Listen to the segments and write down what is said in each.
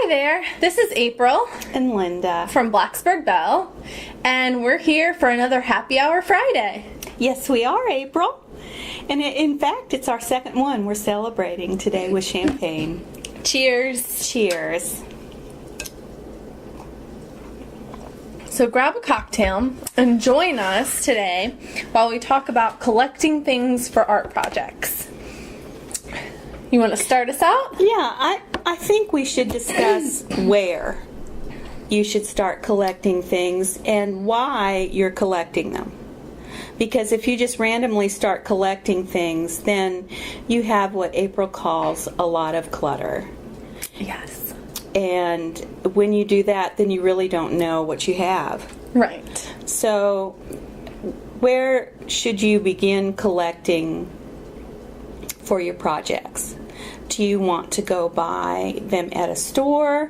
Hi there, this is April And Linda. from Blacksburg Bell, and we're here for another Happy Hour Friday. Yes, we are, April. And in fact, it's our second one. We're celebrating today with champagne. Cheers. Cheers. So grab a cocktail and join us today while we talk about collecting things for art projects. You want to start us out? Yeah, I think we should discuss where you should start collecting things and why you're collecting them. Because if you just randomly start collecting things, then you have what April calls a lot of clutter. Yes. And when you do that, then you really don't know what you have. Right. So, where should you begin collecting for your projects? Do you want to go buy them at a store?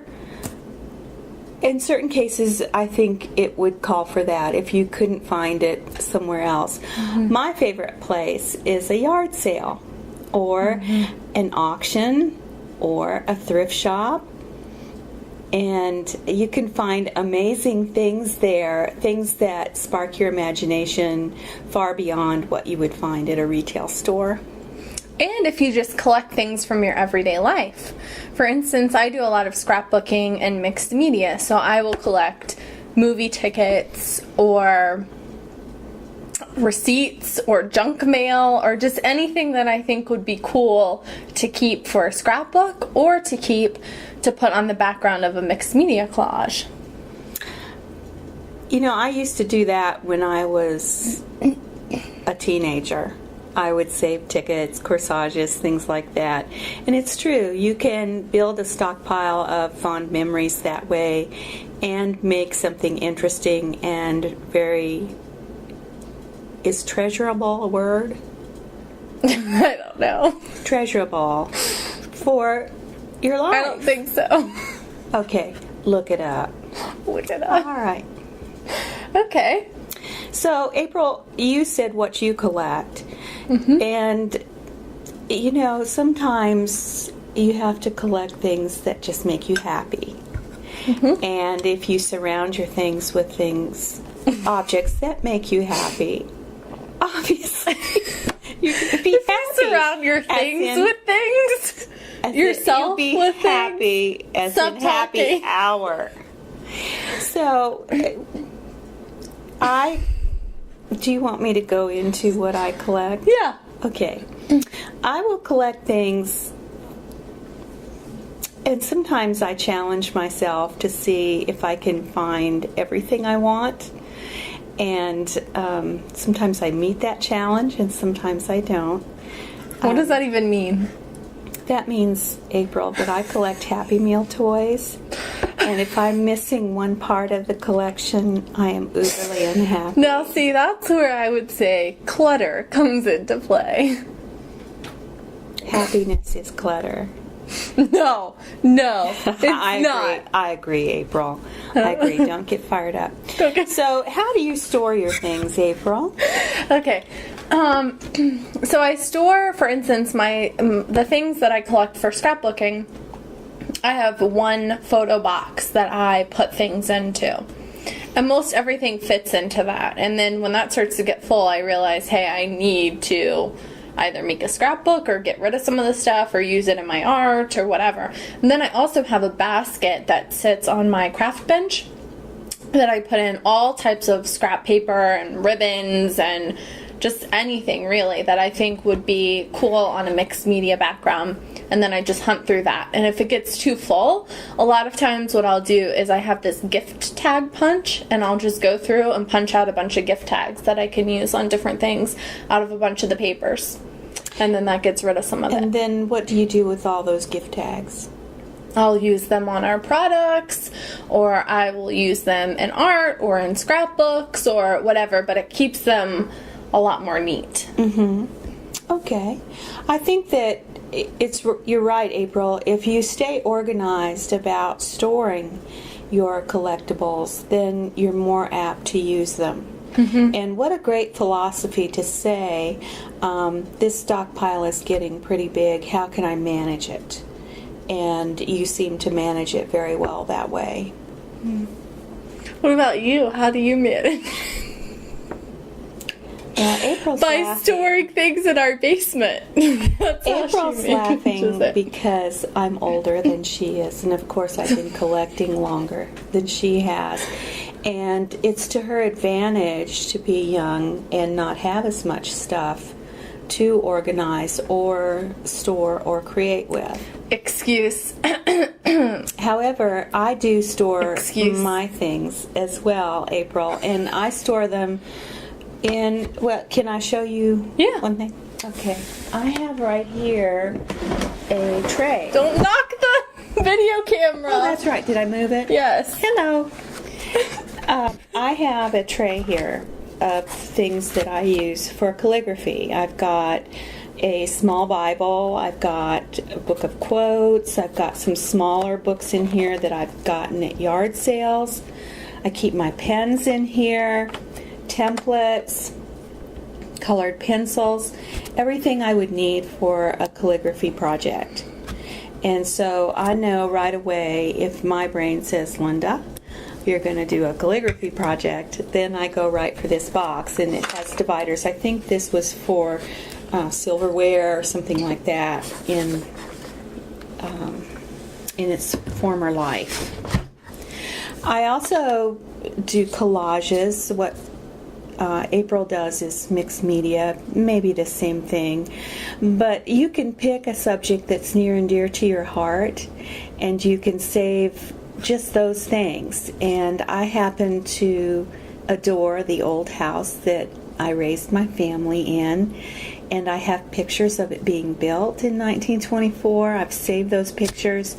In certain cases, I think it would call for that if you couldn't find it somewhere else. Mm-hmm. My favorite place is a yard sale or an auction or a thrift shop. And you can find amazing things there, things that spark your imagination far beyond what you would find at a retail store. And if you just collect things from your everyday life. For instance, I do a lot of scrapbooking and mixed media, so I will collect movie tickets or receipts or junk mail or just anything that I think would be cool to keep for a scrapbook or to put on the background of a mixed media collage. You know, I used to do that when I was a teenager. I would save tickets, corsages, things like that. And it's true, you can build a stockpile of fond memories that way and make something interesting and very... Is treasurable a word? I don't know. Treasurable for your life. I don't think so. Okay, look it up. Look it up. All right. Okay. So, April, you said what you collect. Mm-hmm. And, you know, sometimes you have to collect things that just make you happy. Mm-hmm. And if you surround your things with objects that make you happy, obviously, you're going to be happy. Surround your things with things. Yourself be with happy things. as Stop in happy talking. hour. So, do you want me to go into what I collect? Yeah. Okay. I will collect things, and sometimes I challenge myself to see if I can find everything I want. And sometimes I meet that challenge, and sometimes I don't. What does that even mean? That means, April, that I collect Happy Meal toys. And if I'm missing one part of the collection, I am uberly unhappy. Now, see, that's where I would say clutter comes into play. Happiness is clutter. No, it's not. I agree, April. I agree. Don't get fired up. Okay. So, how do you store your things, April? Okay. So I store, for instance, the things that I collect for scrapbooking. I have one photo box that I put things into. And most everything fits into that. And then when that starts to get full, I realize, hey, I need to either make a scrapbook or get rid of some of the stuff or use it in my art or whatever. And then I also have a basket that sits on my craft bench that I put in all types of scrap paper and ribbons and just anything really that I think would be cool on a mixed media background. And then I just hunt through that. And if it gets too full, a lot of times what I'll do is I have this gift tag punch, and I'll just go through and punch out a bunch of gift tags that I can use on different things out of a bunch of the papers. And then that gets rid of some of it. And then what do you do with all those gift tags? I'll use them on our products, or I will use them in art or in scrapbooks or whatever, but it keeps them a lot more neat. Mm-hmm. Okay. I think that you're right, April. If you stay organized about storing your collectibles, then you're more apt to use them. Mm-hmm. And what a great philosophy to say, this stockpile is getting pretty big. How can I manage it? and you seem to manage it very well that way. What about you? How do you manage? April's By laughing. storing things in our basement. That's how April's she manages laughing it. because I'm older than she is, and of course I've been collecting longer than she has. And it's to her advantage to be young and not have as much stuff to organize or store or create with. Excuse. However, I do store Excuse. my things as well, April, and I store them in, well, can I show you Yeah. one thing? Okay. I have right here a tray. Don't knock the video camera. Oh, that's right. Did I move it? Yes. Hello. I have a tray here of things that I use for calligraphy. I've got a small Bible, I've got a book of quotes, I've got some smaller books in here that I've gotten at yard sales. I keep my pens in here, templates, colored pencils, everything I would need for a calligraphy project. And so I know right away if my brain says, Linda, you're going to do a calligraphy project, then I go right for this box, and it has dividers. I think this was for silverware or something like that in its former life. I also do collages. What April does is mixed media, maybe the same thing, but you can pick a subject that's near and dear to your heart, and you can save just those things. And I happen to adore the old house that I raised my family in, and I have pictures of it being built in 1924. I've saved those pictures.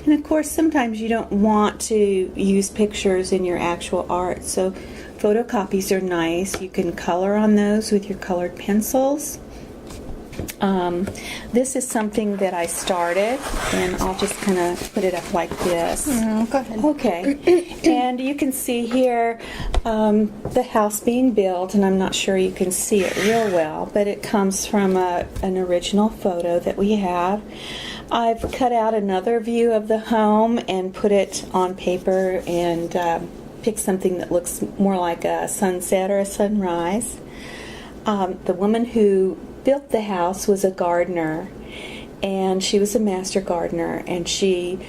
And of course, sometimes you don't want to use pictures in your actual art, so photocopies are nice. You can color on those with your colored pencils. This is something that I started, and I'll just kind of put it up like this. Go ahead. Okay, and you can see here the house being built, and I'm not sure you can see it real well, but it comes from an original photo that we have. I've cut out another view of the home and put it on paper and picked something that looks more like a sunset or a sunrise. The woman who built the house was a gardener, and she was a master gardener, and she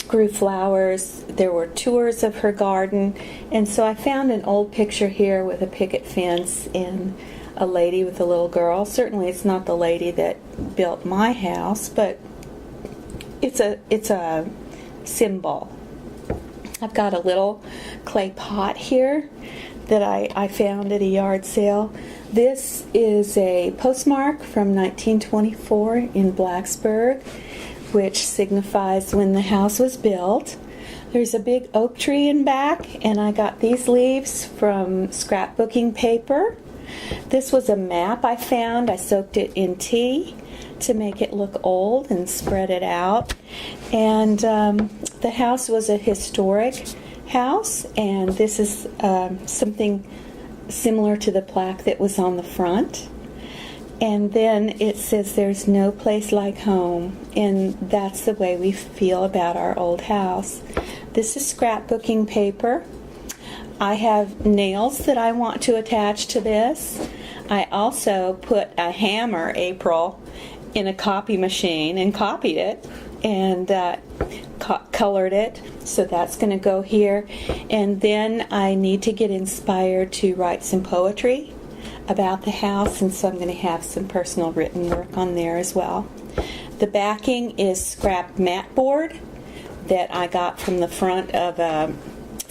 grew flowers. There were tours of her garden, and so I found an old picture here with a picket fence and a lady with a little girl. Certainly it's not the lady that built my house, but it's a symbol. I've got a little clay pot here that I found at a yard sale. This is a postmark from 1924 in Blacksburg, which signifies when the house was built. There's a big oak tree in back, and I got these leaves from scrapbooking paper. This was a map I found. I soaked it in tea to make it look old and spread it out. And the house was a historic house, and this is something similar to the plaque that was on the front. And then it says there's no place like home, and that's the way we feel about our old house. This is scrapbooking paper. I have nails that I want to attach to this. I also put a hammer, April, in a copy machine and copied it and colored it, so that's going to go here. And then I need to get inspired to write some poetry about the house, and so I'm going to have some personal written work on there as well. The backing is scrap mat board that I got from the front of a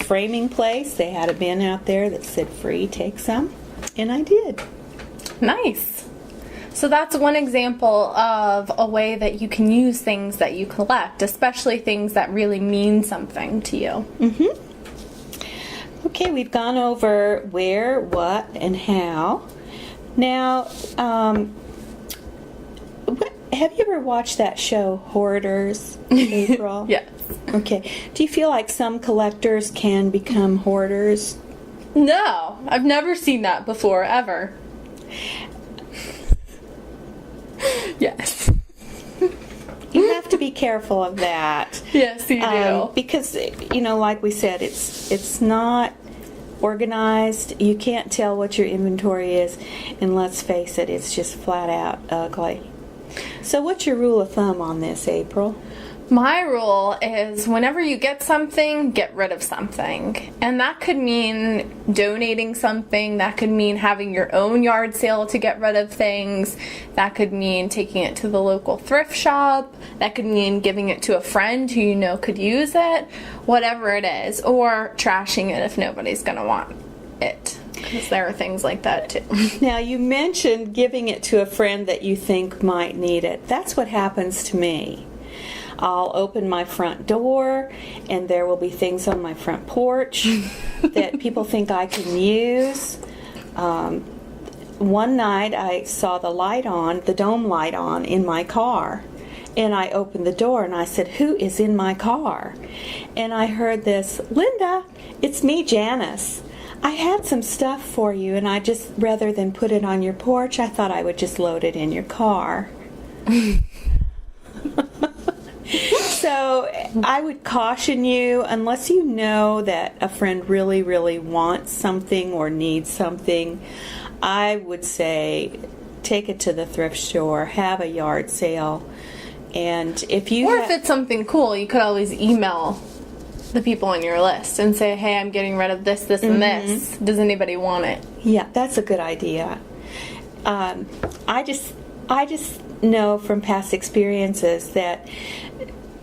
framing place. They had a bin out there that said free, take some, and I did. Nice. So that's one example of a way that you can use things that you collect, especially things that really mean something to you. Okay, we've gone over where, what, and how. Now, have you ever watched that show, Hoarders, April? Yes. Okay. Do you feel like some collectors can become hoarders? No, I've never seen that before, ever. Yes. You have to be careful of that. Yes, you do. Because, like we said, it's not organized. You can't tell what your inventory is, and let's face it, it's just flat out ugly. So what's your rule of thumb on this, April? My rule is whenever you get something, get rid of something. And that could mean donating something. That could mean having your own yard sale to get rid of things. That could mean taking it to the local thrift shop. That could mean giving it to a friend who you know could use it. Whatever it is. Or trashing it if nobody's going to want it. Because there are things like that too. Now, you mentioned giving it to a friend that you think might need it. That's what happens to me. I'll open my front door, and there will be things on my front porch that people think I can use. One night I saw the dome light on in my car, and I opened the door and I said, "Who is in my car?" And I heard this, "Linda, it's me, Janice. I had some stuff for you, and I just, rather than put it on your porch, I thought I would just load it in your car." So I would caution you, unless you know that a friend really, really wants something or needs something, I would say take it to the thrift store, have a yard sale, and if you... Or if it's something cool, you could always email the people on your list and say, "Hey, I'm getting rid of this, this, and this. Does anybody want it?" Yeah, that's a good idea. I just know from past experiences that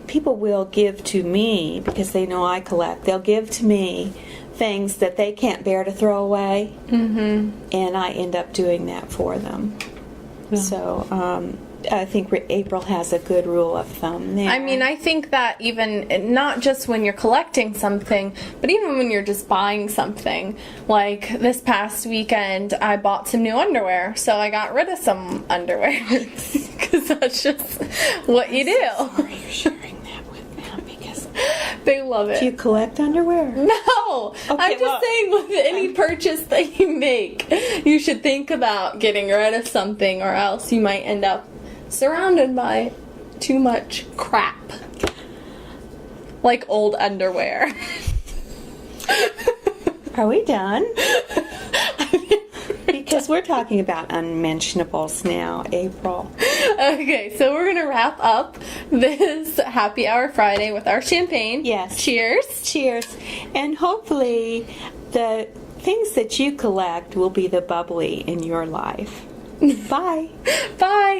people will give to me, because they know I collect, they'll give to me things that they can't bear to throw away, and I end up doing that for them. Yeah. So I think April has a good rule of thumb there. I mean, I think that even, not just when you're collecting something, but even when you're just buying something. Like this past weekend, I bought some new underwear, so I got rid of some underwear. Because that's just what you do. Sorry you're sharing that with them, because they love it. Do you collect underwear? No! Okay, I'm just saying, with any purchase that you make, you should think about getting rid of something, or else you might end up surrounded by too much crap. Like old underwear. Are we done? Because we're talking about unmentionables now, April. Okay, so we're going to wrap up this Happy Hour Friday with our champagne. Yes. Cheers. Cheers. And hopefully the things that you collect will be the bubbly in your life. Bye. Bye.